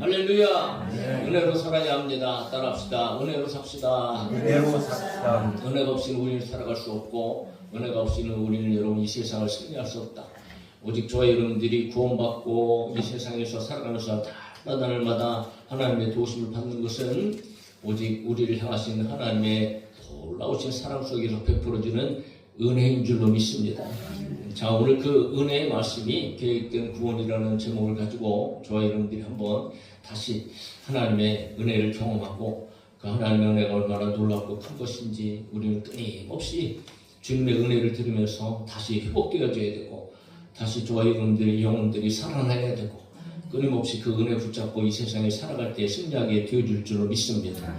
할렐루야. 은혜로 살아야 합니다. 따라합시다. 은혜로 삽시다. 은혜로 삽시다. 은혜가 없이는 우리는 살아갈 수 없고, 은혜가 없이는 우리는 여러분 이 세상을 승리할 수 없다. 오직 저와 여러분들이 구원받고 이 세상에서 살아가면서 날마다 하나님의 도우심을 받는 것은 오직 우리를 향하신 하나님의 놀라우신 사랑 속에서 베풀어지는 은혜인 줄로 믿습니다. 자, 오늘 그 은혜의 말씀이 계획된 구원이라는 제목을 가지고 저와 여러분들이 한번 다시 하나님의 은혜를 경험하고 그 하나님의 은혜가 얼마나 놀랍고 큰 것인지 우리는 끊임없이 주님의 은혜를 들으면서 다시 회복되어져야 되고, 다시 저와 여러분들의 영혼들이 살아나야 되고, 끊임없이 그 은혜 붙잡고 이 세상에 살아갈 때 승리하게 되어줄 줄로 믿습니다.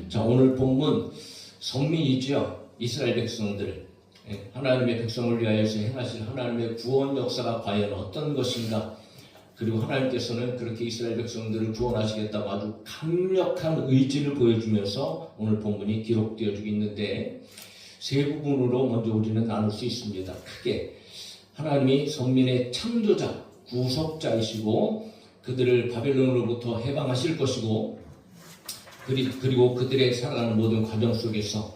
자, 오늘 본문 선민이죠. 이스라엘 백성들, 하나님의 백성을 위하여서 행하실 하나님의 구원 역사가 과연 어떤 것인가, 그리고 하나님께서는 그렇게 이스라엘 백성들을 구원하시겠다고 아주 강력한 의지를 보여주면서 오늘 본문이 기록되어지고 있는데, 세 부분으로 먼저 우리는 나눌 수 있습니다. 크게 하나님이 선민의 창조자, 구속자이시고 그들을 바벨론으로부터 해방하실 것이고, 그리고 그들의 살아가는 모든 과정 속에서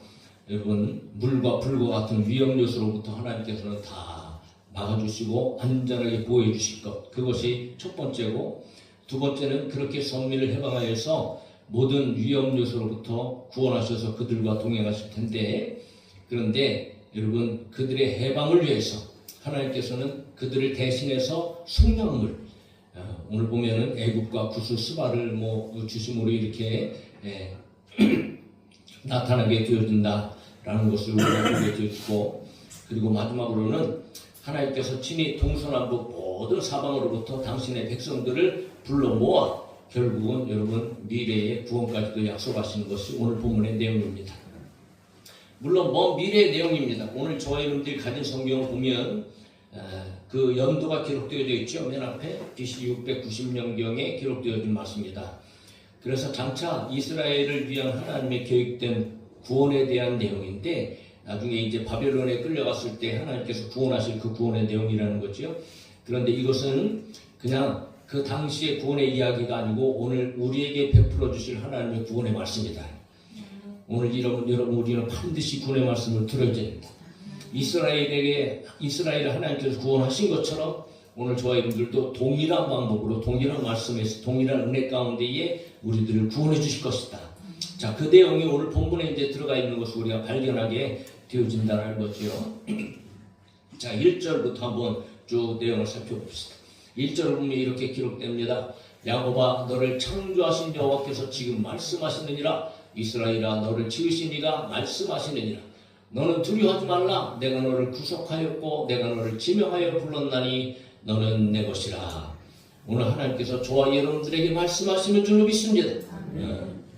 여러분 물과 불과 같은 위험 요소로부터 하나님께서는 다 막아주시고 안전하게 보호해 주실 것, 그것이 첫 번째고, 두 번째는 그렇게 선민을 해방하여서 모든 위험 요소로부터 구원하셔서 그들과 동행하실 텐데, 그런데 여러분 그들의 해방을 위해서 하나님께서는 그들을 대신해서 속량물, 오늘 보면은 애굽과 구스 스바를 주심으로 이렇게 나타나게 되어진다라는 것을 우리가 보게 되어지고, 그리고 마지막으로는 하나님께서 친히 동서남북 모든 사방으로부터 당신의 백성들을 불러 모아 결국은 여러분 미래의 구원까지도 약속하시는 것이 오늘 본문의 내용입니다. 물론 먼 미래의 내용입니다. 오늘 저와 여러분들이 가진 성경을 보면 그 연도가 기록되어 있죠. 맨 앞에 BC 690년경에 기록되어진 말씀입니다. 그래서 장차 이스라엘을 위한 하나님의 계획된 구원에 대한 내용인데, 나중에 이제 바벨론에 끌려갔을 때 하나님께서 구원하실 그 구원의 내용이라는 거죠. 그런데 이것은 그냥 그 당시의 구원의 이야기가 아니고 오늘 우리에게 베풀어 주실 하나님의 구원의 말씀이다. 오늘 여러분 우리는 반드시 구원의 말씀을 들어야 됩니다. 이스라엘을 하나님께서 구원하신 것처럼 오늘 저와 여러분들도 동일한 방법으로 동일한 말씀에서 동일한 은혜 가운데에 우리들을 구원해 주실 것이다. 자, 그 내용이 오늘 본문에 이제 들어가 있는 것을 우리가 발견하게 되어진다는 거죠. 자, 1절부터 한번 쭉 내용을 살펴봅시다. 1절 보면 이렇게 기록됩니다. 야곱아, 너를 창조하신 여호와께서 지금 말씀하시느니라. 이스라엘아, 너를 지으신 이가 말씀하시느니라. 너는 두려워하지 말라. 내가 너를 구속하였고 내가 너를 지명하여 불렀나니 너는 내 것이라. 오늘 하나님께서 저와 여러분들에게 말씀하시는 줄로 믿습니다.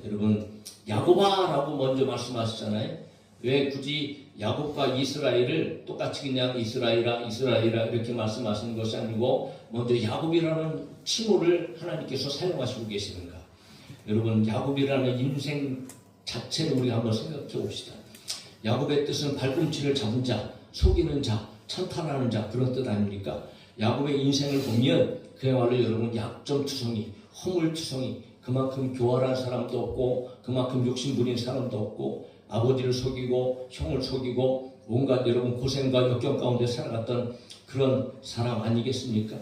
여러분 야곱아라고 먼저 말씀하시잖아요. 왜 굳이 야곱과 이스라엘을 똑같이 그냥 이스라엘아 이렇게 말씀하시는 것이 아니고 먼저 야곱이라는 칭호를 하나님께서 사용하시고 계시는가? 여러분 야곱이라는 인생 자체를 우리가 한번 생각해 봅시다. 야곱의 뜻은 발꿈치를 잡은 자, 속이는 자, 찬탄하는 자, 그런 뜻 아닙니까? 야곱의 인생을 보면 그야말로 여러분 약점투성이, 허물투성이, 그만큼 교활한 사람도 없고 그만큼 욕심부린 사람도 없고 아버지를 속이고 형을 속이고 온갖 여러분 고생과 역경 가운데 살아갔던 그런 사람 아니겠습니까?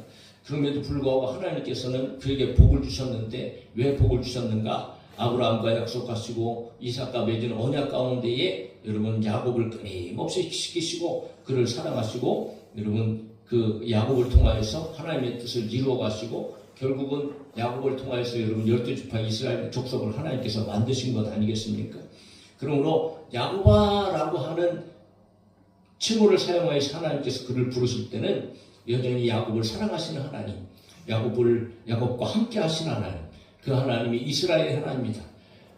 그럼에도 불구하고 하나님께서는 그에게 복을 주셨는데, 왜 복을 주셨는가? 아브라함과 약속하시고 이삭과 맺은 언약 가운데에 여러분 야곱을 끊임없이 지키시고 그를 사랑하시고 여러분 그 야곱을 통하여서 하나님의 뜻을 이루어 가시고 결국은 야곱을 통하여서 여러분 12지파 이스라엘 족속을 하나님께서 만드신 것 아니겠습니까? 그러므로 야곱아라고 하는 칭호를 사용하여서 하나님께서 그를 부르실 때는 여전히 야곱을 사랑하시는 하나님, 야곱과 함께 하시는 하나님, 그 하나님이 이스라엘의 하나님입니다.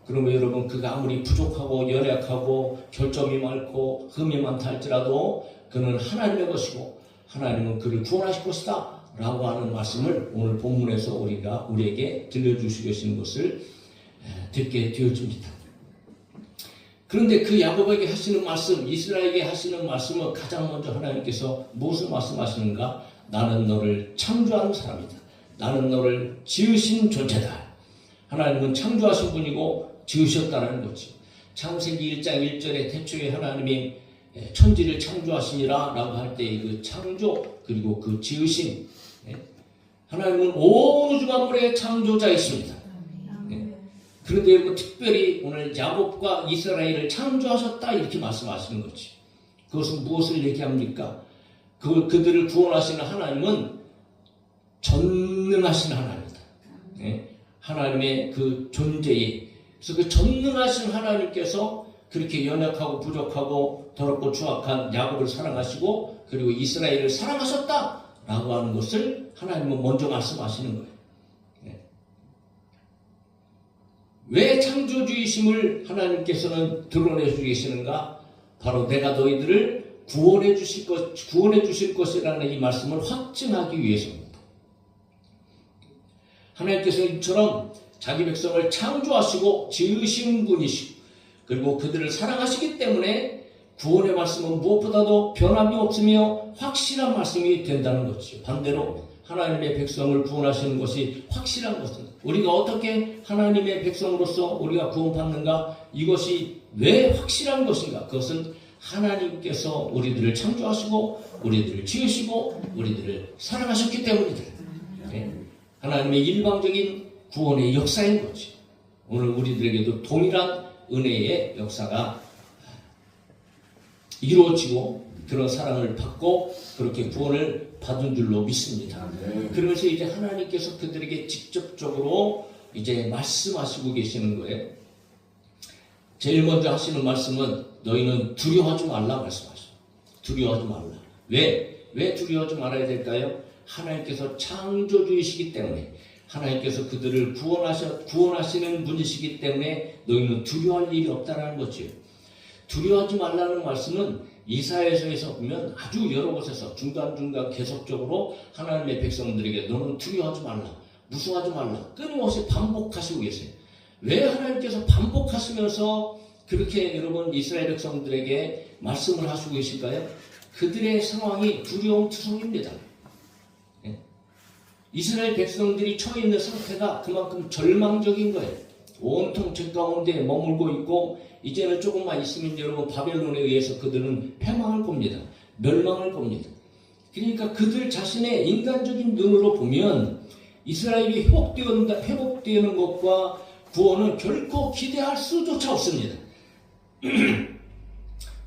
그러면 여러분 그가 아무리 부족하고 연약하고 결점이 많고 흠이 많다 할지라도 그는 하나님의 것이고 하나님은 그를 구원하실 것이다 라고 하는 말씀을 오늘 본문에서 우리에게 들려주시고 계시는 것을 듣게 되어집니다. 그런데 그 야곱에게 하시는 말씀, 이스라엘에게 하시는 말씀은 가장 먼저 하나님께서 무엇을 말씀하시는가? 나는 너를 창조한 사람이다. 나는 너를 지으신 존재다. 하나님은 창조하신 분이고 지으셨다는 거죠. 창세기 1장 1절에 태초에 하나님이 천지를 창조하시니라 라고 할 때 그 창조 그리고 그 지으심, 하나님은 온 우주 만물의 창조자이십니다. 그런데 여러분 특별히 오늘 야곱과 이스라엘을 창조하셨다 이렇게 말씀하시는 거지. 그것은 무엇을 얘기합니까? 그들을 구원하시는 하나님은 전능하신 하나님이다. 하나님의 그 존재에, 그래서 그 전능하신 하나님께서 그렇게 연약하고 부족하고 더럽고 추악한 야곱을 사랑하시고 그리고 이스라엘을 사랑하셨다라고 하는 것을 하나님은 먼저 말씀하시는 거예요. 왜 창조주이심을 하나님께서는 드러내주고 계시는가? 바로 내가 너희들을 구원해 주실 것이라는 이 말씀을 확증하기 위해서입니다. 하나님께서 이처럼 자기 백성을 창조하시고 지으신 분이시고 그리고 그들을 사랑하시기 때문에 구원의 말씀은 무엇보다도 변함이 없으며 확실한 말씀이 된다는 것이죠. 반대로 하나님의 백성을 구원하시는 것이 확실한 것은 우리가 어떻게 하나님의 백성으로서 우리가 구원받는가? 이것이 왜 확실한 것인가? 그것은 하나님께서 우리들을 창조하시고 우리들을 지으시고 우리들을 사랑하셨기 때문이다. 하나님의 일방적인 구원의 역사인 거죠. 오늘 우리들에게도 동일한 은혜의 역사가 이루어지고 그런 사랑을 받고 그렇게 구원을 받은 줄로 믿습니다. 그러면서 이제 하나님께서 그들에게 직접적으로 이제 말씀하시고 계시는 거예요. 제일 먼저 하시는 말씀은 너희는 두려워하지 말라 말씀하셔요. 두려워하지 말라. 왜 두려워하지 말아야 될까요? 하나님께서 창조주이시기 때문에 하나님께서 그들을 구원하시는 분이시기 때문에 너희는 두려워할 일이 없다는 거죠. 두려워하지 말라는 말씀은 이사야서에서 보면 아주 여러 곳에서 중간중간 계속적으로 하나님의 백성들에게 너는 두려워하지 말라, 무서워하지 말라 끊임없이 반복하시고 계세요. 왜 하나님께서 반복하시면서 그렇게 여러분 이스라엘 백성들에게 말씀을 하시고 계실까요? 그들의 상황이 두려움투성입니다. 이스라엘 백성들이 처해 있는 상태가 그만큼 절망적인 거예요. 온통 죄 가운데 머물고 있고 이제는 조금만 있으면 여러분 바벨론에 의해서 그들은 패망할 겁니다. 멸망할 겁니다. 그러니까 그들 자신의 인간적인 눈으로 보면 이스라엘이 회복되는 것과 구원은 결코 기대할 수조차 없습니다.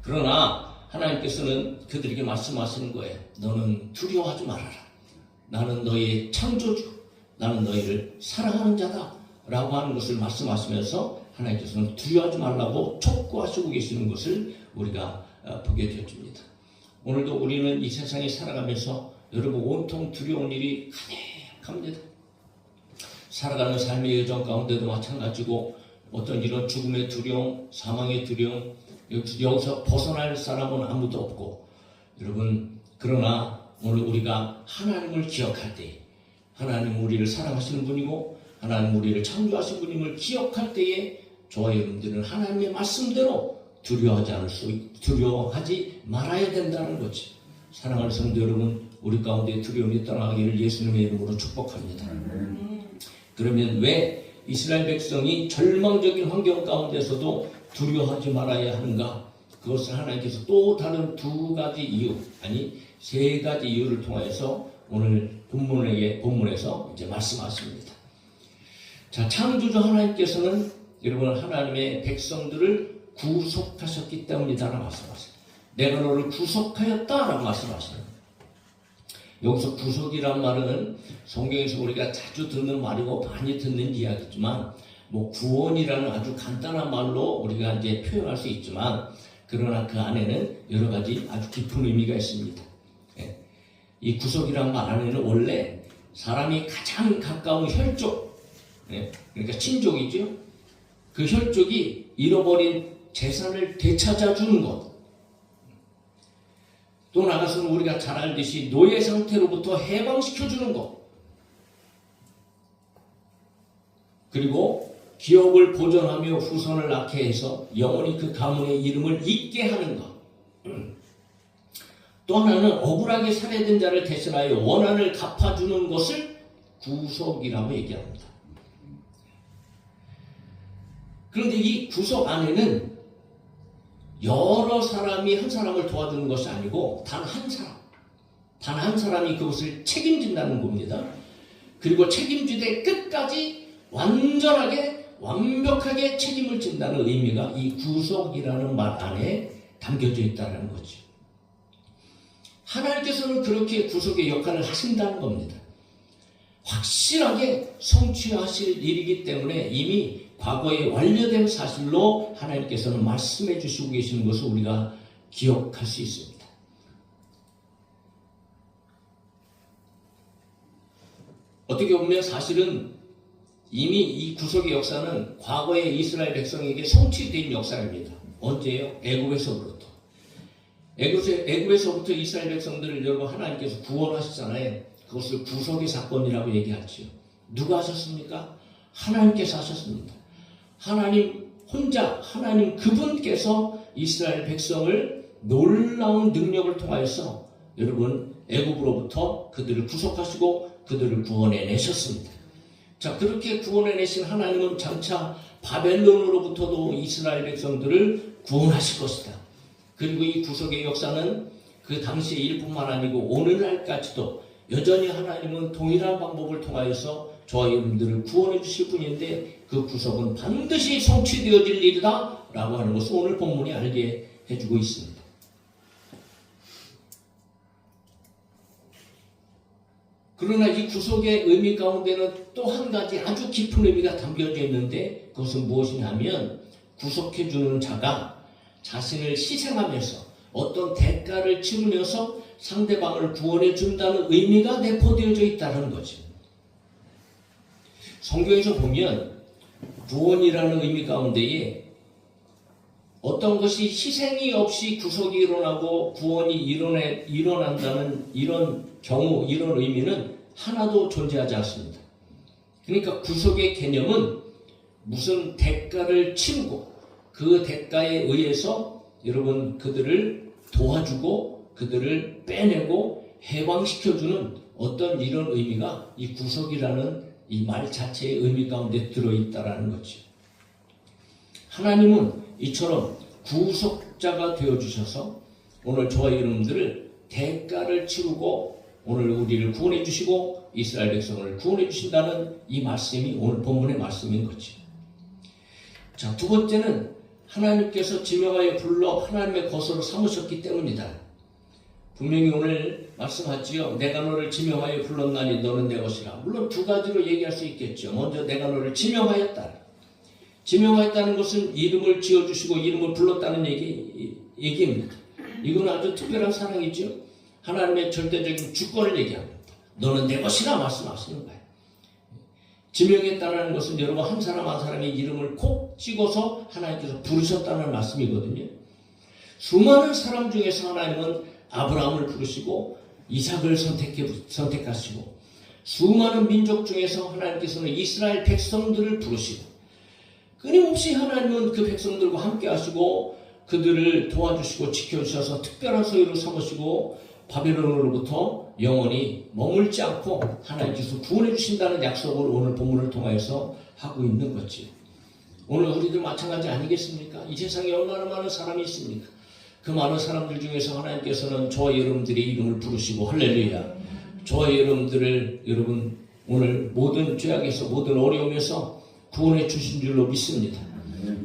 그러나 하나님께서는 그들에게 말씀하시는 거예요. 너는 두려워하지 말아라. 나는 너희의 창조주, 나는 너희를 사랑하는 자다 라고 하는 것을 말씀하시면서 하나님께서는 두려워하지 말라고 촉구하시고 계시는 것을 우리가 보게 되어집니다. 오늘도 우리는 이 세상에 살아가면서 여러분 온통 두려운 일이 가득합니다. 살아가는 삶의 여정 가운데도 마찬가지고 어떤 이런 죽음의 두려움, 사망의 두려움, 여기서 벗어날 사람은 아무도 없고 여러분 그러나 오늘 우리가 하나님을 기억할 때 하나님은 우리를 사랑하시는 분이고 하나님 우리를 창조하신 분임을 기억할 때에 저와 여러분들은 하나님의 말씀대로 두려워하지 말아야 된다는 거지. 사랑하는 성도 여러분, 우리 가운데 두려움이 떠나기를 예수님의 이름으로 축복합니다. 그러면 왜 이스라엘 백성이 절망적인 환경 가운데서도 두려워하지 말아야 하는가? 그것을 하나님께서 또 다른 세 가지 이유를 통해서 오늘 본문에서 이제 말씀하십니다. 자, 창조주 하나님께서는 여러분 하나님의 백성들을 구속하셨기 때문이다라고 말씀하세요. 내가 너를 구속하였다라고 말씀하시는 거예요. 여기서 구속이란 말은 성경에서 우리가 자주 듣는 말이고 많이 듣는 이야기지만 구원이라는 아주 간단한 말로 우리가 이제 표현할 수 있지만 그러나 그 안에는 여러 가지 아주 깊은 의미가 있습니다. 이 구속이란 말 안에는 원래 사람이 가장 가까운 혈족, 그러니까 친족이죠. 그 혈족이 잃어버린 재산을 되찾아주는 것. 또 나가서는 우리가 잘 알듯이 노예 상태로부터 해방시켜주는 것. 그리고 기업을 보존하며 후손을 낳게 해서 영원히 그 가문의 이름을 잊게 하는 것. 또 하나는 억울하게 살해된 자를 대신하여 원한을 갚아주는 것을 구속이라고 얘기합니다. 그런데 이 구속 안에는 여러 사람이 한 사람을 도와주는 것이 아니고 단 한 사람이 그것을 책임진다는 겁니다. 그리고 책임지되 끝까지 완벽하게 책임을 진다는 의미가 이 구속이라는 말 안에 담겨져 있다는 거죠. 하나님께서는 그렇게 구속의 역할을 하신다는 겁니다. 확실하게 성취하실 일이기 때문에 이미 과거에 완료된 사실로 하나님께서는 말씀해 주시고 계시는 것을 우리가 기억할 수 있습니다. 어떻게 보면 사실은 이미 이 구속의 역사는 과거에 이스라엘 백성에게 성취된 역사입니다. 언제요? 애굽에서부터. 애굽에서부터 이스라엘 백성들을 여러분 하나님께서 구원하셨잖아요. 그것을 구속의 사건이라고 얘기하죠. 누가 하셨습니까? 하나님께서 하셨습니다. 하나님 혼자, 하나님 그분께서 이스라엘 백성을 놀라운 능력을 통하여서 여러분 애굽으로부터 그들을 구속하시고 그들을 구원해내셨습니다. 자, 그렇게 구원해내신 하나님은 장차 바벨론으로부터도 이스라엘 백성들을 구원하실 것이다. 그리고 이 구속의 역사는 그 당시의 일뿐만 아니고 오늘날까지도 여전히 하나님은 동일한 방법을 통하여서 저와 여러분들을 구원해 주실 분인데 그 구속은 반드시 성취되어질 일이다 라고 하는 것을 오늘 본문이 알게 해주고 있습니다. 그러나 이 구속의 의미 가운데는 또 한 가지 아주 깊은 의미가 담겨져 있는데 그것은 무엇이냐면 구속해주는 자가 자신을 희생하면서 어떤 대가를 치르면서 상대방을 구원해 준다는 의미가 내포되어져 있다는 거죠. 성경에서 보면 구원이라는 의미 가운데에 어떤 것이 희생이 없이 구속이 일어나고 구원이 일어난다는 이런 경우, 이런 의미는 하나도 존재하지 않습니다. 그러니까 구속의 개념은 무슨 대가를 치르고 그 대가에 의해서 여러분 그들을 도와주고 그들을 빼내고 해방시켜주는 어떤 이런 의미가 이 구속이라는 이 말 자체의 의미 가운데 들어있다라는 거죠. 하나님은 이처럼 구속자가 되어주셔서 오늘 저와 여러분들을 대가를 치르고 오늘 우리를 구원해 주시고 이스라엘 백성을 구원해 주신다는 이 말씀이 오늘 본문의 말씀인 거죠. 자, 두 번째는 하나님께서 지명하여 불러 하나님의 것으로 삼으셨기 때문이다. 분명히 오늘 말씀하지요. 내가 너를 지명하여 불렀나니 너는 내 것이라. 물론 두 가지로 얘기할 수 있겠죠. 먼저 내가 너를 지명하였다. 지명하였다는 것은 이름을 지어주시고 이름을 불렀다는 얘기입니다. 이건 아주 특별한 사랑이죠. 하나님의 절대적인 주권을 얘기합니다. 너는 내 것이라 말씀하시는 거예요. 지명했다는 것은 여러분 한 사람 한 사람의 이름을 콕 찍어서 하나님께서 부르셨다는 말씀이거든요. 수많은 사람 중에서 하나님은 아브라함을 부르시고 이삭을 선택하시고 수많은 민족 중에서 하나님께서는 이스라엘 백성들을 부르시고 끊임없이 하나님은 그 백성들과 함께 하시고 그들을 도와주시고 지켜주셔서 특별한 소유로 삼으시고 바벨론으로부터 영원히 머물지 않고 하나님께서 구원해 주신다는 약속을 오늘 본문을 통해서 하고 있는 거지. 오늘 우리들 마찬가지 아니겠습니까? 이 세상에 얼마나 많은 사람이 있습니까? 그 많은 사람들 중에서 하나님께서는 저와 여러분들의 이름을 부르시고 할렐루야. 저와 여러분들을 여러분 오늘 모든 죄악에서 모든 어려움에서 구원해 주신 줄로 믿습니다.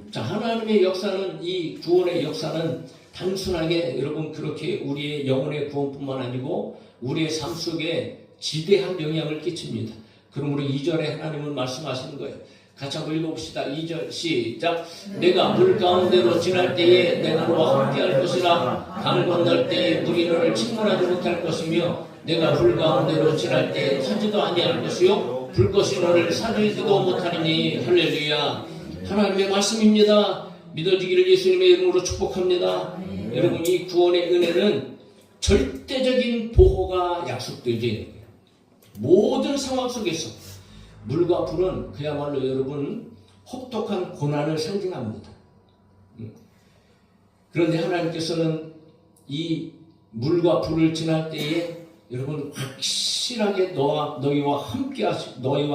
자, 하나님의 역사는 이 구원의 역사는 단순하게 여러분 그렇게 우리의 영혼의 구원뿐만 아니고 우리의 삶 속에 지대한 영향을 끼칩니다. 그러므로 2절에 하나님은 말씀하시는 거예요. 같이 한번 읽어봅시다. 2절 시작. 내가 물 가운데로 지날 때에 내가 너와 함께할 것이라. 강을 건널 때에 물이 너를 침몰하지 못할 것이며 내가 불 가운데로 지날 때에 타지도 아니할 것이요 불꽃이 너를 사주지도 못하리니. 할렐루야. 하나님의 말씀입니다. 믿어지기를 예수님의 이름으로 축복합니다. 여러분 이 구원의 은혜는 절대적인 보호가 약속되어져 있는 거예요. 모든 상황 속에서 물과 불은 그야말로 여러분 혹독한 고난을 상징합니다. 그런데 하나님께서는 이 물과 불을 지날 때에 여러분 확실하게 너희와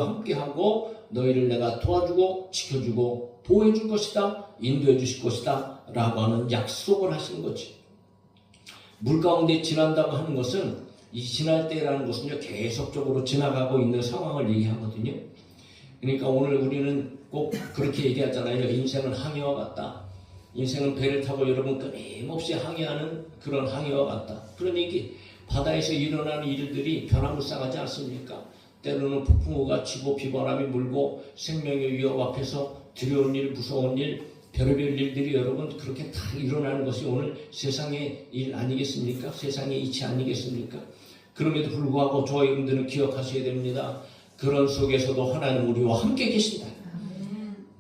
함께하고 너희를 내가 도와주고 지켜주고 보호해 줄 것이다, 인도해 주실 것이다 라고 하는 약속을 하신 거지. 물 가운데 지난다고 하는 것은 이 지날 때라는 것은요, 계속적으로 지나가고 있는 상황을 얘기하거든요. 그러니까 오늘 우리는 꼭 그렇게 얘기하잖아요. 인생은 항해와 같다. 인생은 배를 타고 여러분 끊임없이 항해하는 그런 항해와 같다. 그러니 바다에서 일어나는 일들이 변화무쌍하지 않습니까? 때로는 폭풍우가 치고 비바람이 불고 생명의 위협 앞에서 두려운 일, 무서운 일, 별의별 일들이 여러분 그렇게 다 일어나는 것이 오늘 세상의 일 아니겠습니까? 세상의 이치 아니겠습니까? 그럼에도 불구하고 저와 여러분들은 기억하셔야 됩니다. 그런 속에서도 하나님 우리와 함께 계신다.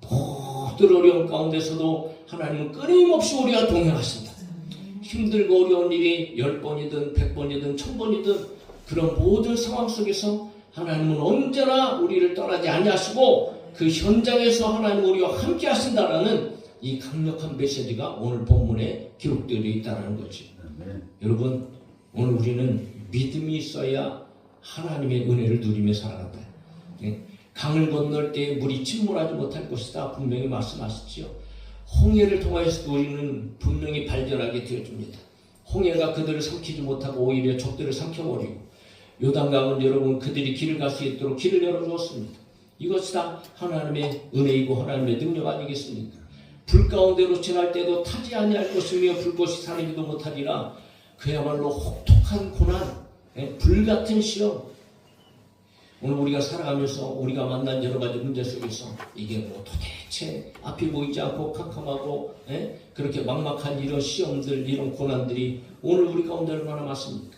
모든 어려운 가운데서도 하나님은 끊임없이 우리와 동행하신다. 힘들고 어려운 일이 10번이든 100번이든 1000번이든 그런 모든 상황 속에서 하나님은 언제나 우리를 떠나지 아니하시고 그 현장에서 하나님 우리와 함께 하신다라는 이 강력한 메시지가 오늘 본문에 기록되어 있다는 거지. 여러분, 오늘 우리는 믿음이 있어야 하나님의 은혜를 누리며 살아간다. 강을 건널 때 물이 침몰하지 못할 것이다 분명히 말씀하시지요. 홍해를 통하여서 우리는 분명히 발견하게 되어줍니다. 홍해가 그들을 삼키지 못하고 오히려 적들을 삼켜버리고, 요단강은 여러분 그들이 길을 갈 수 있도록 길을 열어주었습니다. 이것이 다 하나님의 은혜이고 하나님의 능력 아니겠습니까? 불 가운데로 지날 때도 타지 아니할 것이며 불꽃이 사르지도 못하리라. 그야말로 혹독한 고난, 불같은 시험. 오늘 우리가 살아가면서 우리가 만난 여러 가지 문제 속에서 이게 뭐 도대체 앞이 보이지 않고 캄캄하고 그렇게 막막한 이런 시험들, 이런 고난들이 오늘 우리 가운데 얼마나 많습니까?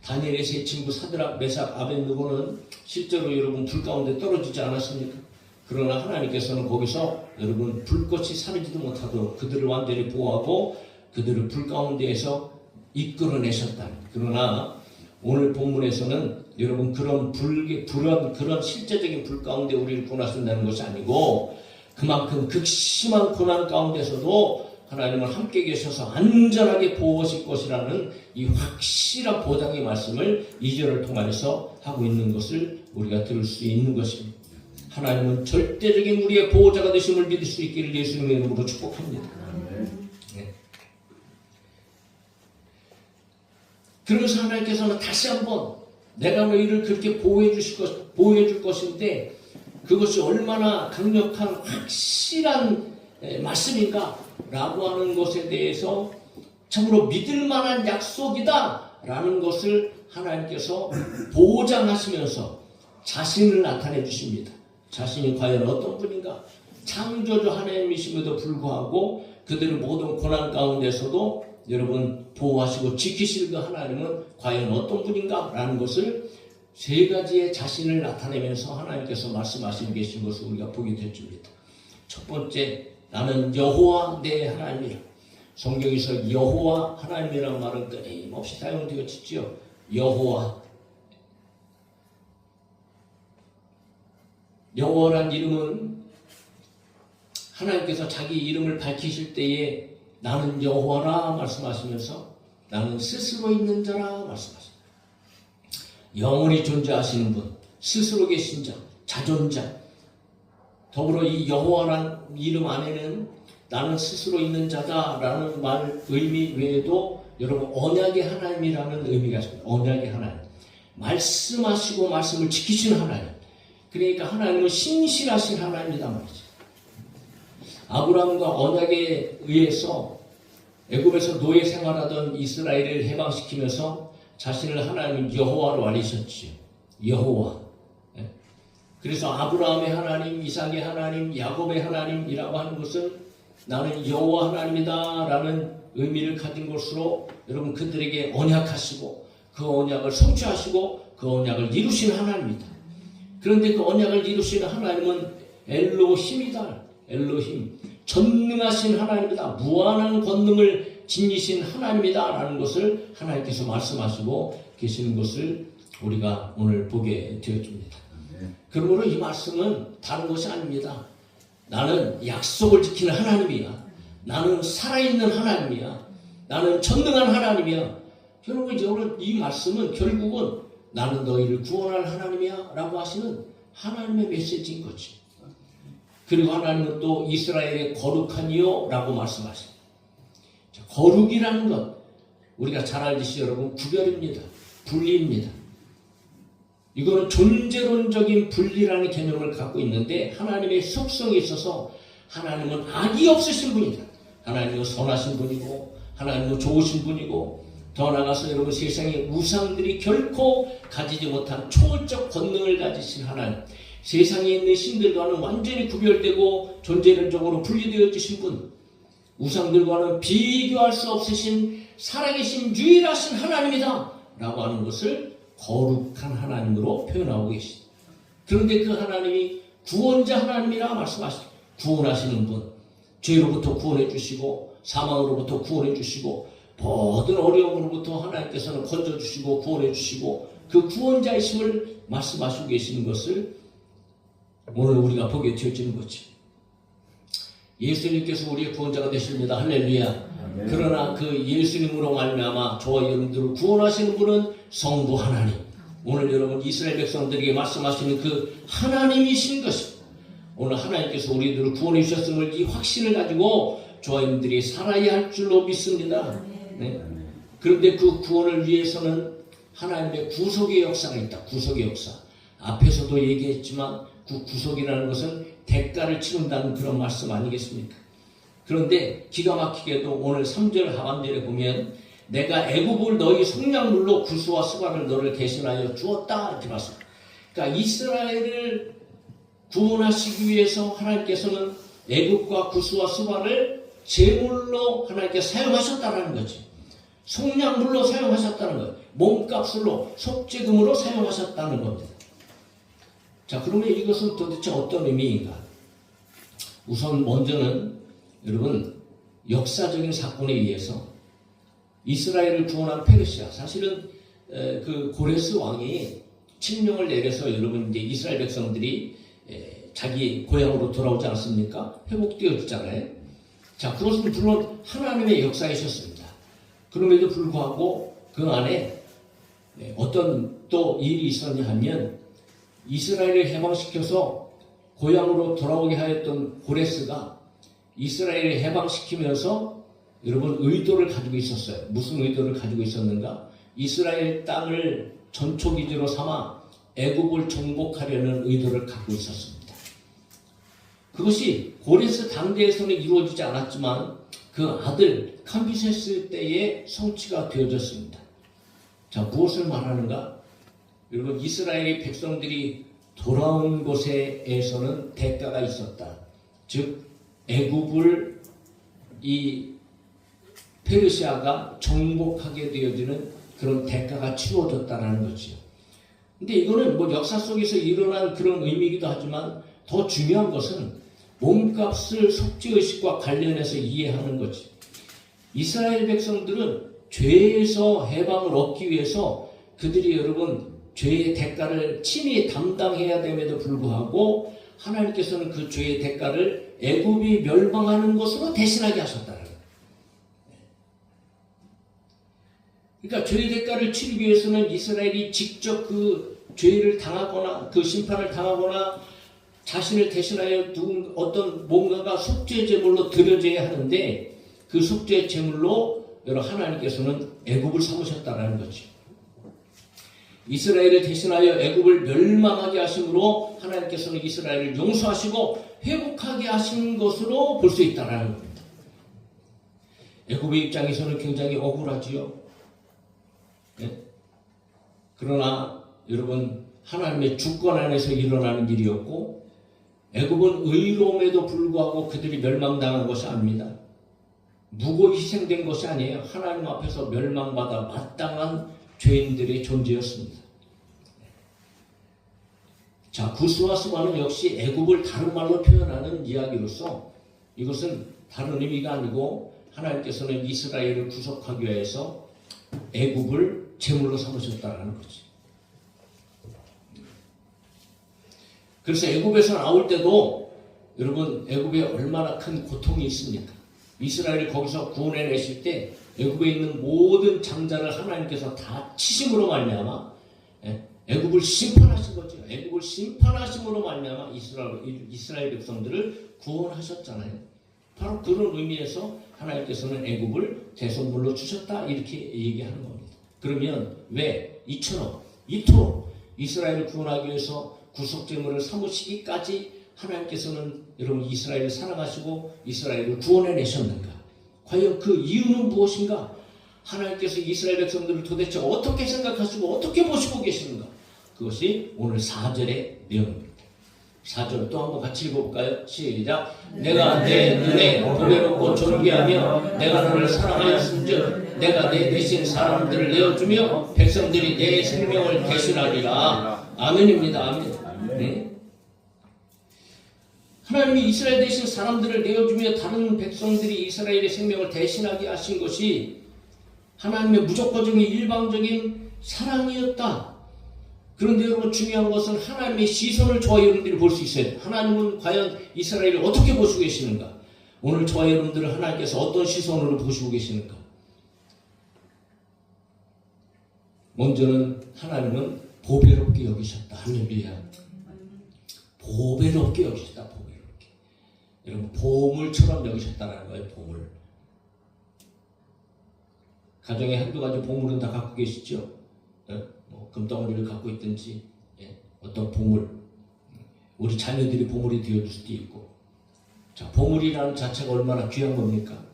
다니엘의 세 친구 사드락, 메삭, 아벳느고는 실제로 여러분 불 가운데 떨어지지 않았습니까? 그러나 하나님께서는 거기서 여러분 불꽃이 사르지도 못하도록 그들을 완전히 보호하고 그들을 불 가운데에서 이끌어내셨다. 그러나 오늘 본문에서는 여러분 그런 그런 실제적인 불 가운데 우리를 구원하신다는 것이 아니고 그만큼 극심한 고난 가운데서도 하나님은 함께 계셔서 안전하게 보호하실 것이라는 이 확실한 보장의 말씀을 2절을 통해서 하고 있는 것을 우리가 들을 수 있는 것입니다. 하나님은 절대적인 우리의 보호자가 되심을 믿을 수 있기를 예수님의 이름으로 축복합니다. 네. 그러면서 하나님께서는 다시 한번 내가 너희를 그렇게 보호해 줄 것인데 그것이 얼마나 강력한 확실한 말씀인가 라고 하는 것에 대해서 참으로 믿을 만한 약속이다 라는 것을 하나님께서 보장하시면서 자신을 나타내 주십니다. 자신이 과연 어떤 분인가? 창조주 하나님이심에도 불구하고 그들의 모든 고난 가운데서도 여러분 보호하시고 지키실 그 하나님은 과연 어떤 분인가? 라는 것을 세 가지의 자신을 나타내면서 하나님께서 말씀하시고 계신 것을 우리가 보게 되줍니다. 첫 번째, 나는 여호와 내 하나님이라. 성경에서 여호와 하나님이라는 말은 끊임없이 사용되어지지요. 여호와란 이름은 하나님께서 자기 이름을 밝히실 때에 나는 여호와라 말씀하시면서 나는 스스로 있는 자라 말씀하십니다. 영원히 존재하시는 분, 스스로 계신 자, 자존자. 더불어 이 여호와란 이름 안에는 나는 스스로 있는 자다라는 말 의미 외에도 여러분 언약의 하나님이라는 의미가 있습니다. 언약의 하나님. 말씀하시고 말씀을 지키시는 하나님. 그러니까 하나님은 신실하신 하나님이다 말이죠. 아브라함과 언약에 의해서 애굽에서 노예 생활하던 이스라엘을 해방시키면서 자신을 하나님 여호와로 알리셨지요. 여호와. 그래서 아브라함의 하나님, 이삭의 하나님, 야곱의 하나님이라고 하는 것은 나는 여호와 하나님이다 라는 의미를 가진 것으로 여러분 그들에게 언약하시고 그 언약을 성취하시고 그 언약을 이루시는 하나님이다. 그런데 그 언약을 이루시는 하나님은 엘로힘이다. 엘로힘. 전능하신 하나님이다. 무한한 권능을 지니신 하나님이다 라는 것을 하나님께서 말씀하시고 계시는 것을 우리가 오늘 보게 되어집니다. 그러므로 이 말씀은 다른 것이 아닙니다. 나는 약속을 지키는 하나님이야. 나는 살아있는 하나님이야. 나는 전능한 하나님이야. 여러분 이 말씀은 결국은 나는 너희를 구원할 하나님이야 라고 하시는 하나님의 메시지인 거지. 그리고 하나님은 또 이스라엘의 거룩하니요 라고 말씀하십니다. 거룩이라는 것, 우리가 잘 알듯이 여러분 구별입니다. 분리입니다. 이거는 존재론적인 분리라는 개념을 갖고 있는데 하나님의 속성에 있어서 하나님은 악이 없으신 분이다. 하나님은 선하신 분이고 하나님은 좋으신 분이고 더 나아가서 여러분 세상의 우상들이 결코 가지지 못한 초월적 권능을 가지신 하나님, 세상에 있는 신들과는 완전히 구별되고 존재론적으로 분리되어 주신 분, 우상들과는 비교할 수 없으신 살아계신 유일하신 하나님이다 라고 하는 것을 거룩한 하나님으로 표현하고 계십니다. 그런데 그 하나님이 구원자 하나님이라 말씀하시죠. 구원하시는 분, 죄로부터 구원해 주시고 사망으로부터 구원해 주시고 모든 어려움으로부터 하나님께서는 건져주시고 구원해 주시고 그 구원자이심을 말씀하시고 계시는 것을 오늘 우리가 보게 되어지는 거지. 예수님께서 우리의 구원자가 되십니다. 할렐루야. 아멘. 그러나 그 예수님으로 말미암아 저와 여러분들을 구원하시는 분은 성부 하나님, 오늘 여러분 이스라엘 백성들에게 말씀하시는 그 하나님이신 것입니다. 오늘 하나님께서 우리들을 구원해 주셨음을 이 확신을 가지고 저와 여러분들이 살아야 할 줄로 믿습니다. 네. 그런데 그 구원을 위해서는 하나님의 구속의 역사가 있다. 구속의 역사. 앞에서도 얘기했지만 그 구속이라는 것은 대가를 치른다는 그런 말씀 아니겠습니까? 그런데 기가 막히게도 오늘 3절 하반절에 보면 내가 애굽을 너희 속량물로 구수와 수발을 너를 대신하여 주었다 이렇게 말씀합니다. 그러니까 이스라엘을 구원하시기 위해서 하나님께서는 애굽과 구수와 수발을 제물로 하나님께 사용하셨다는 거지. 속량물로 사용하셨다는 거예요. 몸값으로 속죄금으로 사용하셨다는 겁니다. 자, 그러면 이것은 도대체 어떤 의미인가? 우선 먼저는 여러분 역사적인 사건에 의해서 이스라엘을 구원한 페르시아, 사실은 그 고레스 왕이 칙령을 내려서 여러분 이제 이스라엘 백성들이 자기 고향으로 돌아오지 않습니까? 회복되어졌잖아요. 자, 그것은 물론 하나님의 역사이셨습니다. 그럼에도 불구하고 그 안에 어떤 또 일이 있었냐 하면 이스라엘을 해방시켜서 고향으로 돌아오게 하였던 고레스가 이스라엘을 해방시키면서 여러분 의도를 가지고 있었어요. 무슨 의도를 가지고 있었는가? 이스라엘 땅을 전초기지로 삼아 애굽을 정복하려는 의도를 갖고 있었습니다. 그것이 고레스 당대에서는 이루어지지 않았지만 그 아들 캄비세스 때에 성취가 되어졌습니다. 자, 무엇을 말하는가? 여러분 이스라엘의 백성들이 돌아온 곳에서는 대가가 있었다. 즉 애굽을 이 페르시아가 정복하게 되어지는 그런 대가가 치루어졌다는 거죠. 근데 이거는 뭐 역사 속에서 일어난 그런 의미이기도 하지만 더 중요한 것은 몸값을 속죄의식과 관련해서 이해하는 거지. 이스라엘 백성들은 죄에서 해방을 얻기 위해서 그들이 여러분 죄의 대가를 친히 담당해야 됨에도 불구하고 하나님께서는 그 죄의 대가를 애굽이 멸망하는 것으로 대신하게 하셨다는 거예요. 그러니까 죄의 대가를 치르기 위해서는 이스라엘이 직접 그 죄를 당하거나 그 심판을 당하거나 자신을 대신하여 어떤 뭔가가 속죄 제물로 드려져야 하는데 그 속죄 제물로 하나님께서는 애굽을 삼으셨다는 거죠. 이스라엘을 대신하여 애굽을 멸망하게 하심으로 하나님께서는 이스라엘을 용서하시고 회복하게 하신 것으로 볼 수 있다는 겁니다. 애굽의 입장에서는 굉장히 억울하지요. 네? 그러나 여러분 하나님의 주권 안에서 일어나는 일이었고 애굽은 의로움에도 불구하고 그들이 멸망당한 것이 아닙니다. 무고히 희생된 것이 아니에요. 하나님 앞에서 멸망받아 마땅한 죄인들의 존재였습니다. 자, 구스와 수바는 역시 애굽을 다른 말로 표현하는 이야기로서 이것은 다른 의미가 아니고 하나님께서는 이스라엘을 구속하기 위해서 애굽을 제물로 삼으셨다는 거지. 그래서 애굽에서 나올 때도 여러분 애굽에 얼마나 큰 고통이 있습니까? 이스라엘을 거기서 구원해내실 때 애굽에 있는 모든 장자를 하나님께서 다 치심으로 말미암아 애굽을 심판하신 거죠. 애굽을 심판하심으로 말미암아 이스라엘 백성들을 구원하셨잖아요. 바로 그런 의미에서 하나님께서는 애굽을 대속물로 주셨다 이렇게 얘기하는 겁니다. 그러면 왜 이토록 이스라엘을 구원하기 위해서 구속제물을 삼으시기까지 하나님께서는 여러분 이스라엘을 사랑하시고 이스라엘을 구원해내셨는가? 과연 그 이유는 무엇인가? 하나님께서 이스라엘 백성들을 도대체 어떻게 생각하시고 어떻게 보시고 계시는가? 그것이 오늘 4절의 내용입니다. 4절 또 한번 같이 읽어볼까요? 시작. 내가 내 눈에 보배롭고 존귀하며 내가 너를 사랑하였은즉 내가 내 대신 사람들을 내어주며 백성들이 내 생명을 대신하리라. 아멘입니다. 아멘. 네? 하나님이 이스라엘 대신 사람들을 내어주며 다른 백성들이 이스라엘의 생명을 대신하게 하신 것이 하나님의 무조건적인 일방적인 사랑이었다. 그런데 여러분 중요한 것은 하나님의 시선을 저와 여러분들이 볼 수 있어요. 하나님은 과연 이스라엘을 어떻게 보시고 계시는가? 오늘 저와 여러분들을 하나님께서 어떤 시선으로 보시고 계시는가? 먼저는 하나님은 보배롭게 여기셨다. 할렐루야. 보배롭게 여기셨다. 보배롭게. 여러분 보물처럼 여기셨다는 거예요. 보물. 가정에 한두 가지 보물은 다 갖고 계시죠? 뭐 금덩어리를 갖고 있든지 어떤 보물, 우리 자녀들이 보물이 되어줄 수도 있고. 자, 보물이라는 자체가 얼마나 귀한 겁니까?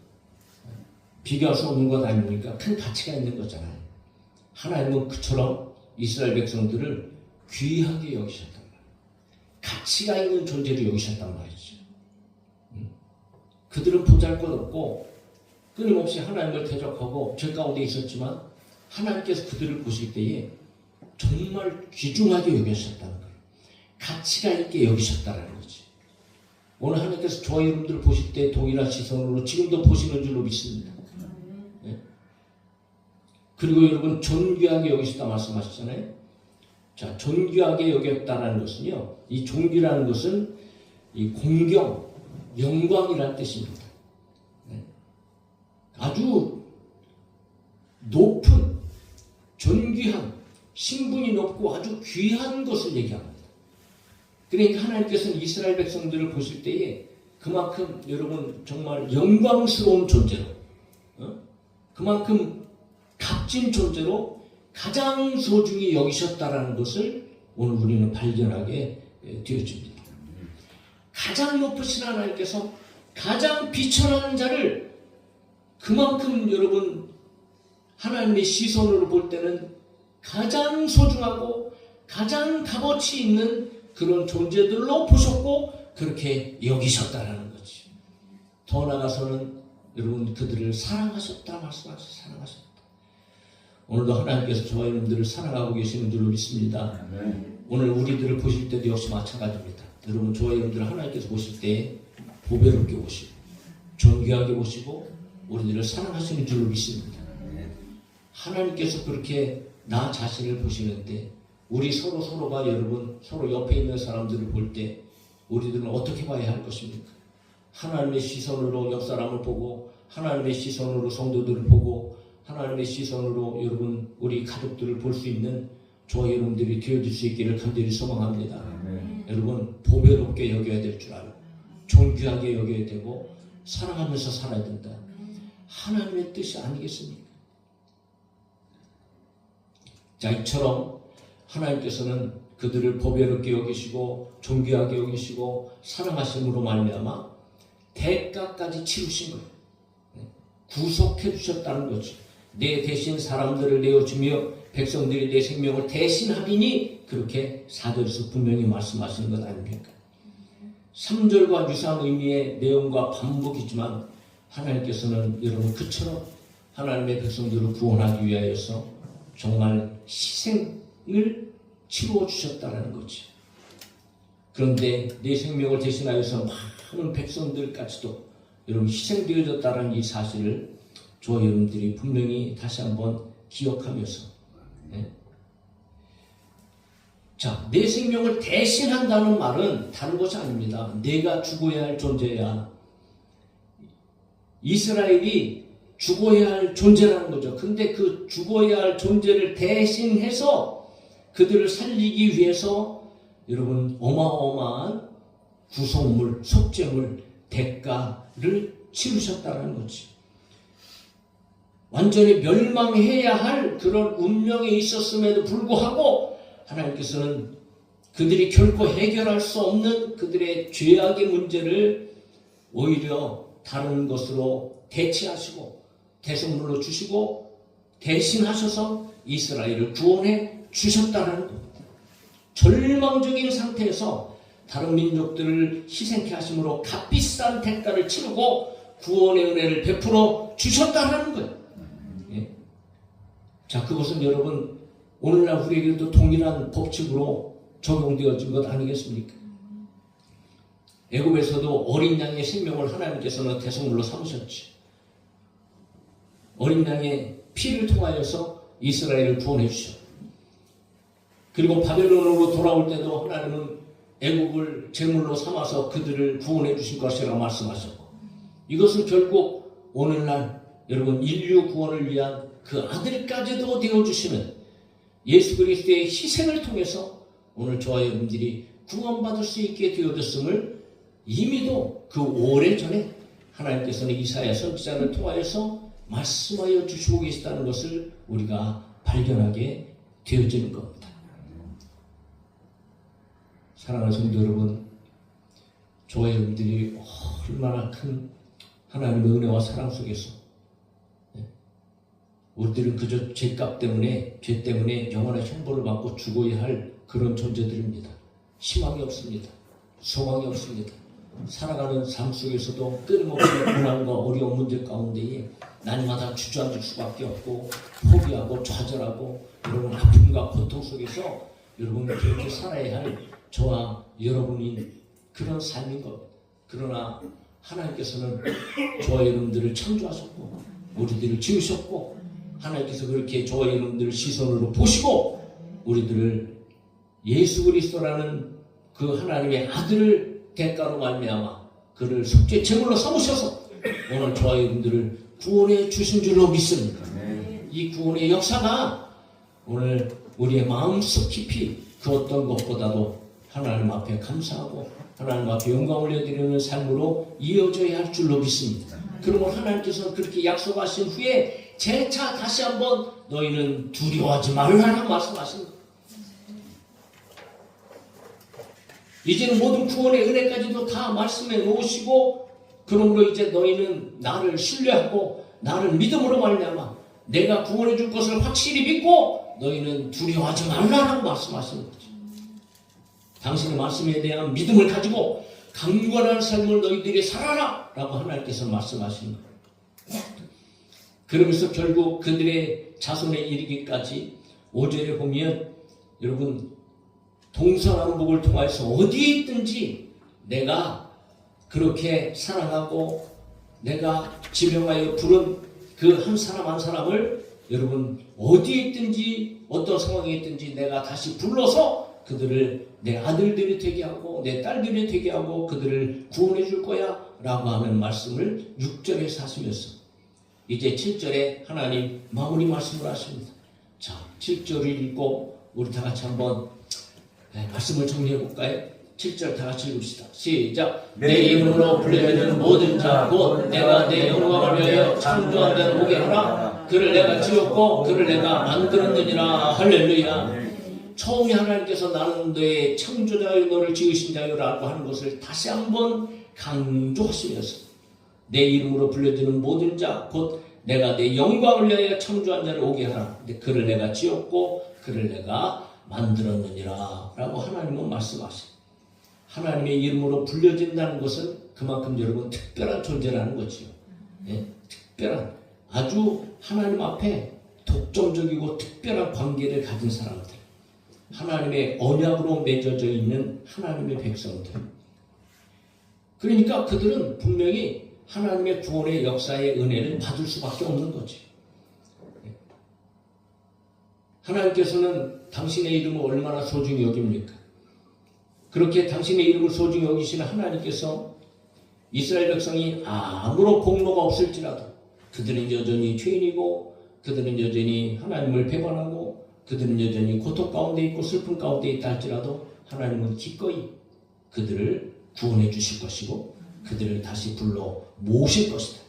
비교할 수 없는 것 아닙니까? 큰 가치가 있는 거잖아요. 하나님은 그처럼 이스라엘 백성들을 귀하게 여기셨단 말이에요. 가치가 있는 존재로 여기셨단 말이죠. 그들은 보잘것없고 끊임없이 하나님을 대적하고 죄 가운데 있었지만 하나님께서 그들을 보실 때에 정말 귀중하게 여기셨다는 거예요. 가치가 있게 여기셨다는 거지. 오늘 하나님께서 저와 여러분들을 보실 때 동일한 시선으로 지금도 보시는 줄로 믿습니다. 네? 그리고 여러분 존귀하게 여기셨다 말씀하셨잖아요. 자, 존귀하게 여겼다는 것은요, 이 존귀라는 것은 이 공경, 영광이라는 뜻입니다. 네? 아주 높은, 존귀한, 신분이 높고 아주 귀한 것을 얘기합니다. 그러니까 하나님께서는 이스라엘 백성들을 보실 때에 그만큼 여러분 정말 영광스러운 존재로, 그만큼 값진 존재로 가장 소중히 여기셨다라는 것을 오늘 우리는 발견하게 되어집니다. 가장 높으신 하나님께서 가장 비천한 자를 그만큼 여러분 하나님의 시선으로 볼 때는 가장 소중하고 가장 값어치 있는 그런 존재들로 보셨고 그렇게 여기셨다라는 거지. 더 나아가서는 여러분 그들을 사랑하셨다 말씀하셨어요. 사랑하셨다. 오늘도 하나님께서 저와 여러분들을 사랑하고 계시는 줄로 믿습니다. 오늘 우리들을 보실 때도 역시 마찬가지입니다. 여러분 저와 여러분들을 하나님께서 보실 때 보배롭게 보시고 존귀하게 보시고 우리들을 사랑하시는 줄로 믿습니다. 하나님께서 그렇게 나 자신을 보시는데 우리 서로가 여러분 서로 옆에 있는 사람들을 볼 때 우리들은 어떻게 봐야 할 것입니까? 하나님의 시선으로 옆 사람을 보고 하나님의 시선으로 성도들을 보고 하나님의 시선으로 여러분 우리 가족들을 볼 수 있는 저와 여러분들이 되어질 수 있기를 간절히 소망합니다. 여러분 보배롭게 여겨야 될 줄 알고 존귀하게 여겨야 되고 사랑하면서 살아야 된다. 하나님의 뜻이 아니겠습니까? 자, 이처럼 하나님께서는 그들을 보배롭게 여기시고 존귀하게 여기시고 사랑하심으로 말미암아 대가까지 치르신 거예요. 구속해 주셨다는 거죠. 내 대신 사람들을 내어주며 백성들이 내 생명을 대신하리니 그렇게 4절에서 분명히 말씀하시는 것 아닙니까? 3절과 유사한 의미의 내용과 반복이지만 하나님께서는 여러분 그처럼 하나님의 백성들을 구원하기 위하여서 정말 희생을 치루어 주셨다는 거지. 그런데 내 생명을 대신하여서 많은 백성들까지도 여러분 희생되어졌다는 이 사실을 저와 여러분들이 분명히 다시 한번 기억하면서 자, 내 생명을 대신한다는 말은 다른 것이 아닙니다. 내가 죽어야 할 존재야. 이스라엘이 죽어야 할 존재라는 거죠. 근데 그 죽어야 할 존재를 대신해서 그들을 살리기 위해서 여러분 어마어마한 구속물, 속죄물, 대가를 치르셨다는 거지. 완전히 멸망해야 할 그런 운명에 있었음에도 불구하고 하나님께서는 그들이 결코 해결할 수 없는 그들의 죄악의 문제를 오히려 다른 것으로 대체하시고 대속물로 주시고 대신하셔서 이스라엘을 구원해 주셨다는 겁니다. 절망적인 상태에서 다른 민족들을 희생케 하심으로 값비싼 대가를 치르고 구원의 은혜를 베풀어 주셨다는 거예요. 예. 자, 그것은 여러분 오늘날 우리에게도 동일한 법칙으로 적용되어진 것 아니겠습니까? 애굽에서도 어린 양의 생명을 하나님께서는 대속물로 삼으셨지. 어린 양의 피를 통하여서 이스라엘을 구원해 주셨고, 그리고 바벨론으로 돌아올 때도 하나님은 애국을 제물로 삼아서 그들을 구원해 주실 것이라고 말씀하셨고, 이것은 결국 오늘날 여러분 인류 구원을 위한 그 아들까지도 되어주시는 예수 그리스도의 희생을 통해서 오늘 저와 여러분들이 구원받을 수 있게 되어졌음을 이미도 그 오래전에 하나님께서는 이사야 선지자를 통하여서 말씀하여 주시고 계시다는 것을 우리가 발견하게 되어지는 겁니다. 사랑하는 성도 여러분, 저와 여러분들이 얼마나 큰 하나님의 은혜와 사랑 속에서 우리들은 그저 죄값 때문에, 죄 때문에 영원한 형벌을 받고 죽어야 할 그런 존재들입니다. 희망이 없습니다. 소망이 없습니다. 살아가는 삶 속에서도 끊임없이 고난과 어려운 문제 가운데에 날마다 주저앉을 수밖에 없고 포기하고 좌절하고 여러분 아픔과 고통 속에서 여러분 그렇게 살아야 할 저와 여러분이 그런 삶인 것. 그러나 하나님께서는 저와 여러분들을 창조하셨고 우리들을 지으셨고 하나님께서 그렇게 저와 여러분들을 시선으로 보시고 우리들을 예수 그리스도라는 그 하나님의 아들을 대가로 말미암아 그를 속죄 제물로 삼으셔서 오늘 저와 여러분들을 구원해 주신 줄로 믿습니다. 이 구원의 역사가 오늘 우리의 마음속 깊이 그 어떤 것보다도 하나님 앞에 감사하고 하나님 앞에 영광 올려드리는 삶으로 이어져야 할 줄로 믿습니다. 그러면 하나님께서 그렇게 약속하신 후에 재차 다시 한번 너희는 두려워하지 말라라고 말씀하십니다. 이제는 모든 구원의 은혜까지도 다 말씀해 놓으시고 그러므로 이제 너희는 나를 신뢰하고 나를 믿음으로 말미암아 내가 구원해 줄 것을 확실히 믿고 너희는 두려워하지 말라라고 말씀하시는 거죠. 당신의 말씀에 대한 믿음을 가지고 강건한 삶을 너희들이 살아라 라고 하나님께서 말씀하시는 거예요. 그러면서 결국 그들의 자손에 이르기까지 5절에 보면 여러분 동서남북을 통해서 어디에 있든지 내가 그렇게 사랑하고 내가 지명하여 부른 그 한 사람 한 사람을 여러분 어디에 있든지 어떤 상황에 있든지 내가 다시 불러서 그들을 내 아들들이 되게 하고 내 딸들이 되게 하고 그들을 구원해 줄 거야 라고 하는 말씀을 6절에서 하시면서 이제 7절에 하나님 마무리 말씀을 하십니다. 자, 7절을 읽고 우리 다 같이 한번 말씀을 정리해 볼까요? 7절 다 같이 읽읍시다. 시작. 내 이름으로 불리는 모든 자 곧 내가 내 영광을 위하여 창조한 자를 오게 하라. 그를 내가 지었고 그를 내가 만들었느니라. 할렐루야. 처음에 하나님께서 나는 너의 창조자여 너를 지으신 자여라고 하는 것을 다시 한번 강조하시면서 내 이름으로 불려지는 모든 자 곧 내가 내 영광을 위하여 창조한 자를 오게 하라. 그를 내가 지었고 그를 내가 만들었느니라 라고 하나님은 말씀하십니다. 하나님의 이름으로 불려진다는 것은 그만큼 여러분 특별한 존재라는 거지요. 네? 특별한 아주 하나님 앞에 독점적이고 특별한 관계를 가진 사람들, 하나님의 언약으로 맺어져 있는 하나님의 백성들. 그러니까 그들은 분명히 하나님의 구원의 역사의 은혜를 받을 수밖에 없는 거지. 하나님께서는 당신의 이름을 얼마나 소중히 여깁니까? 그렇게 당신의 이름을 소중히 여기시는 하나님께서 이스라엘 백성이 아무런 공로가 없을지라도 그들은 여전히 죄인이고 그들은 여전히 하나님을 배반하고 그들은 여전히 고통 가운데 있고 슬픔 가운데 있다 할지라도 하나님은 기꺼이 그들을 구원해 주실 것이고 그들을 다시 불러 모으실 것이다.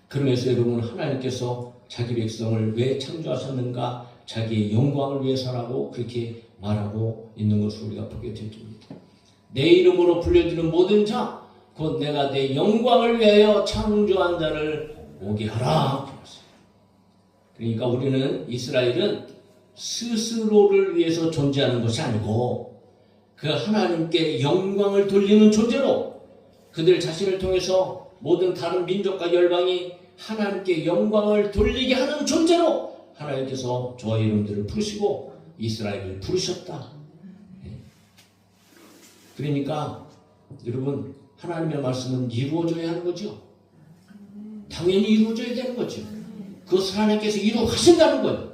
그러면서 여러분, 하나님께서 자기 백성을 왜 창조하셨는가, 자기의 영광을 위해서라고 그렇게 말하고 있는 것을 우리가 보게 됩니다. 내 이름으로 불려지는 모든 자, 곧 내가 내 영광을 위하여 창조한 자를 오게 하라. 그러니까 우리는, 이스라엘은 스스로를 위해서 존재하는 것이 아니고 그 하나님께 영광을 돌리는 존재로, 그들 자신을 통해서 모든 다른 민족과 열방이 하나님께 영광을 돌리게 하는 존재로 하나님께서 저의 이름들을 부르시고 이스라엘을 부르셨다. 그러니까 여러분, 하나님의 말씀은 이루어져야 하는 거죠. 당연히 이루어져야 되는 거죠. 그것을 하나님께서 이루어가신다는 거예요.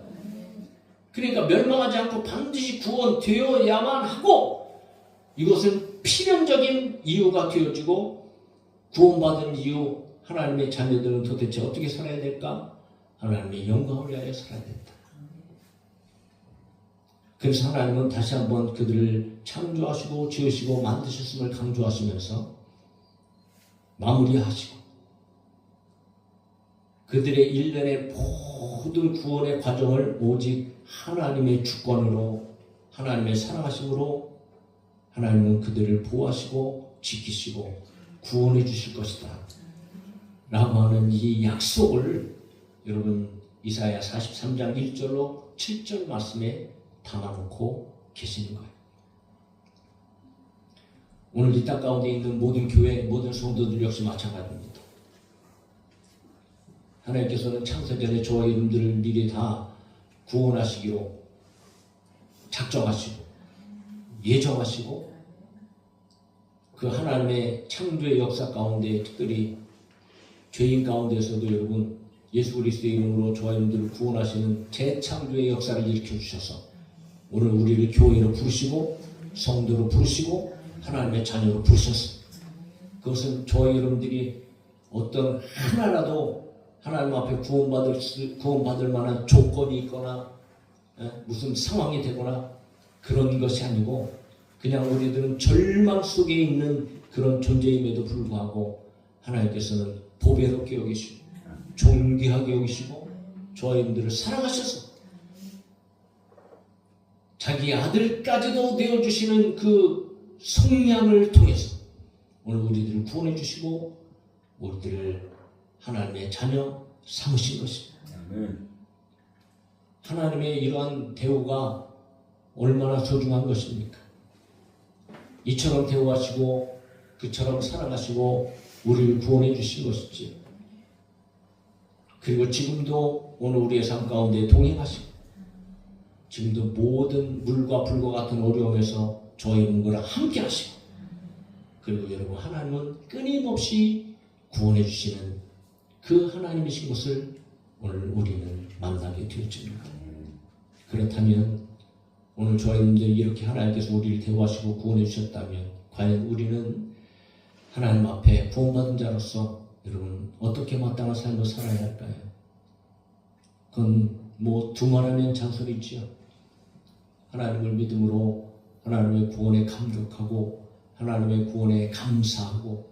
그러니까 멸망하지 않고 반드시 구원되어야만 하고, 이것은 필연적인 이유가 되어지고, 구원받은 이유, 하나님의 자녀들은 도대체 어떻게 살아야 될까? 하나님의 영광을 위하여 살아야 된다. 그래서 하나님은 다시 한번 그들을 창조하시고 지으시고 만드셨음을 강조하시면서 마무리하시고, 그들의 일련의 모든 구원의 과정을 오직 하나님의 주권으로, 하나님의 사랑하심으로 하나님은 그들을 보호하시고 지키시고 구원해 주실 것이다 라고 하는 이 약속을 여러분, 이사야 43장 1절로 7절 말씀에 담아놓고 계시는 거예요. 오늘 이 땅 가운데 있는 모든 교회, 모든 성도들 역시 마찬가지입니다. 하나님께서는 창세전에 저와 여러분들을 미리 다 구원하시기로 작정하시고 예정하시고, 그 하나님의 창조의 역사 가운데 특별히 죄인 가운데서도 여러분, 예수 그리스도의 이름으로 저와 여러분들을 구원하시는 재창조의 역사를 일으켜주셔서 오늘 우리를 교회로 부르시고 성도로 부르시고 하나님의 자녀로 부르셨습니다. 그것은 저와 여러분들이 어떤 하나라도 하나님 앞에 구원받을 만한 조건이 있거나 무슨 상황이 되거나 그런 것이 아니고, 그냥 우리들은 절망 속에 있는 그런 존재임에도 불구하고 하나님께서는 보배롭게 여기시고 존귀하게 여기시고 저와 여러분들을 사랑하셔서 자기 아들까지도 내어주시는 그 성량을 통해서 오늘 우리들을 구원해 주시고 우리들을 하나님의 자녀 삼으신 것입니다. 하나님의 이러한 대우가 얼마나 소중한 것입니까? 이처럼 대우하시고 그처럼 사랑하시고 우리를 구원해 주신 것이지. 그리고 지금도 오늘 우리의 삶 가운데 동행하시고, 지금도 모든 물과 불과 같은 어려움에서 저희 문거랑 함께 하시고, 그리고 여러분, 하나님은 끊임없이 구원해 주시는 그 하나님이신 것을 오늘 우리는 만나게 되었습니다. 그렇다면 오늘 저희 분들이 이렇게 하나님께서 우리를 대우하시고 구원해 주셨다면 과연 우리는 하나님 앞에 구원받은 자로서 여러분 어떻게 마땅한 삶을 살아야 할까요? 그건 뭐 두말하면 잔소리지요. 하나님을 믿음으로 하나님의 구원에 감격하고 하나님의 구원에 감사하고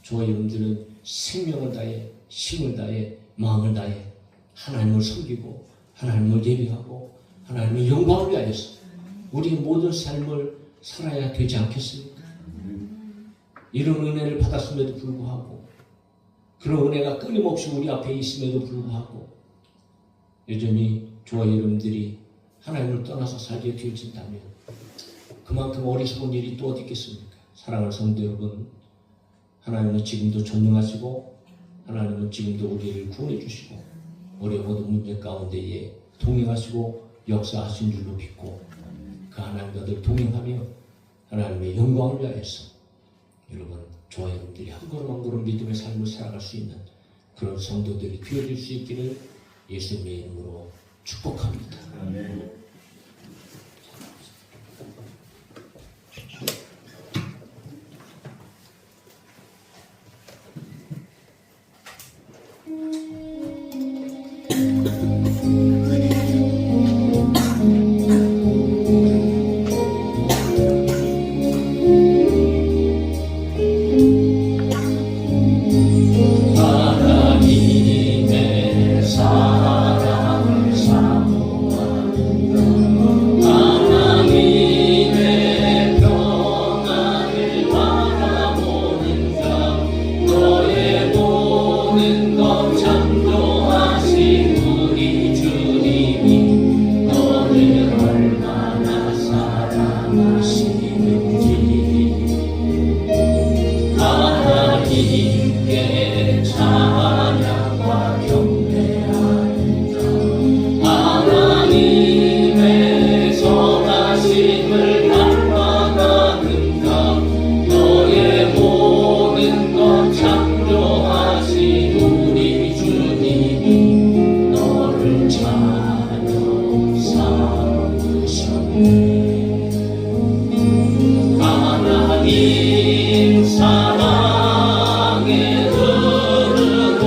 저와 여러분들은 생명을 다해 힘을 다해 마음을 다해 하나님을 섬기고 하나님을 예배하고 하나님의 영광을 위하여서 우리 모든 삶을 살아야 되지 않겠습니까? 이런 은혜를 받았음에도 불구하고, 그런 은혜가 끊임없이 우리 앞에 있음에도 불구하고 여전히 저와 여러분들이 하나님을 떠나서 살게 되어진다면 그만큼 어리석은 일이 또 어디 있겠습니까? 사랑하는 성도 여러분, 하나님은 지금도 전능하시고 하나님은 지금도 우리를 구원해 주시고 우리의 모든 문제 가운데에 동행하시고 역사하신 줄로 믿고 그 하나님과 늘 동행하며 하나님의 영광을 위하여서 여러분, 저와 여러분들이 한 걸음 한 걸음 믿음의 삶을 살아갈 수 있는 그런 성도들이 되어질 수 있기를 예수님의 이름으로 축복합니다. 아멘. 하나님께 찬양과 경배하리라. 하나님의 선하심을 닮아가는가. 너의 모든 것 창조하신 우리 주님이 너를 자녀 삼으셨네. 하나님 사랑에 흐르고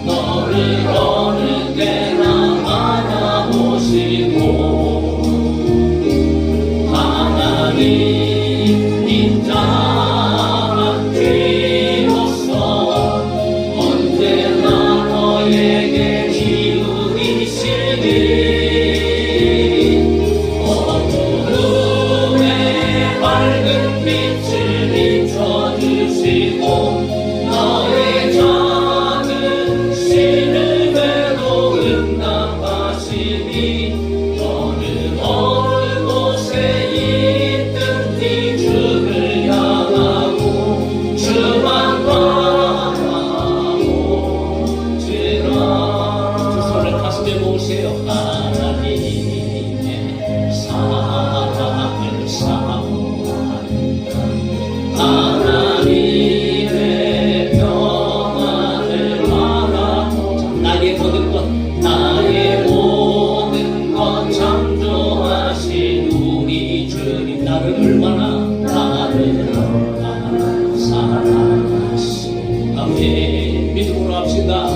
너를 어느 때나 만나보시고 하나님 인자한 귀로서 언제나 너에게 기울이시니 밝은 빛을 비춰주시고 너의 작은 신음에도 응답하시니 너는 어느 곳에 있든지 주를 향하고 주만 바라보지라. 두 손을 가슴에 모으세요. 하나님의 사랑을 사모하는가. 하나님의 평안을 바라고 나의 모든 것 창조하신 우리 주님 나를 얼마나 사랑하시. 아멘. 믿음으로 합시다.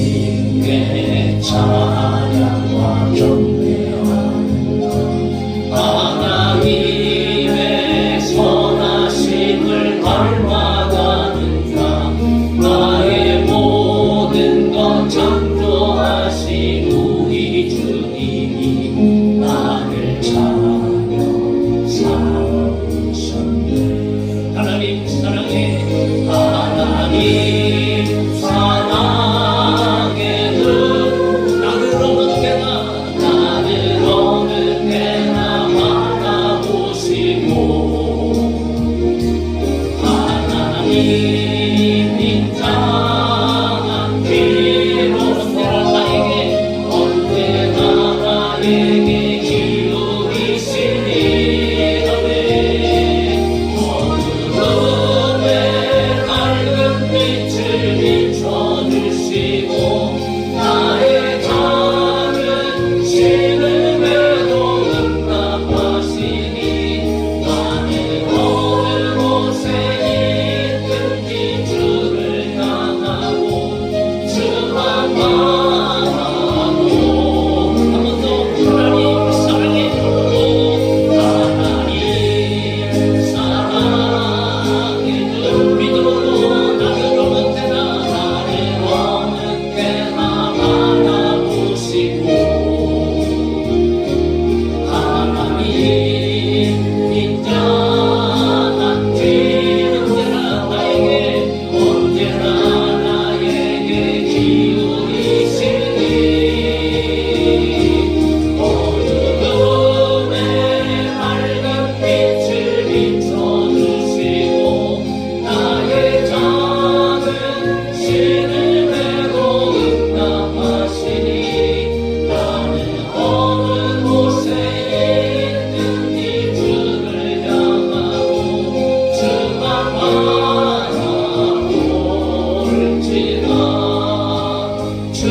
하나님께 찬양과 경배하는가. 하나님의 선하심을 닮아가는가. 나의 모든 것 창조하신 우리 주님이 나를 찬양 삼으셨네. 하나님 사랑해. 하나님 사랑해. 나를 어느 때나 만나보시고 하나님 인자한 귀로서 언제나 나에게 기울이시니 어두움에 밝은 빛을 비춰주시고 나의 작은 신음에도 응답하시니 나는 어느 곳에 있든지 주를 향하고 주만 바라고 한 번 더 하나님 사랑해. 하나님 사랑해. 믿음으로 나를 어느 때나 바라보시고 하나님 인자한 귀는 언제나 나에게 기울이시니 어두움에 밝은 빛을 비춰주시고 나의 작은 신음에도 응답하시니 나는 어느 곳에 있든지 주를 향하고 주만 바라볼지라. 주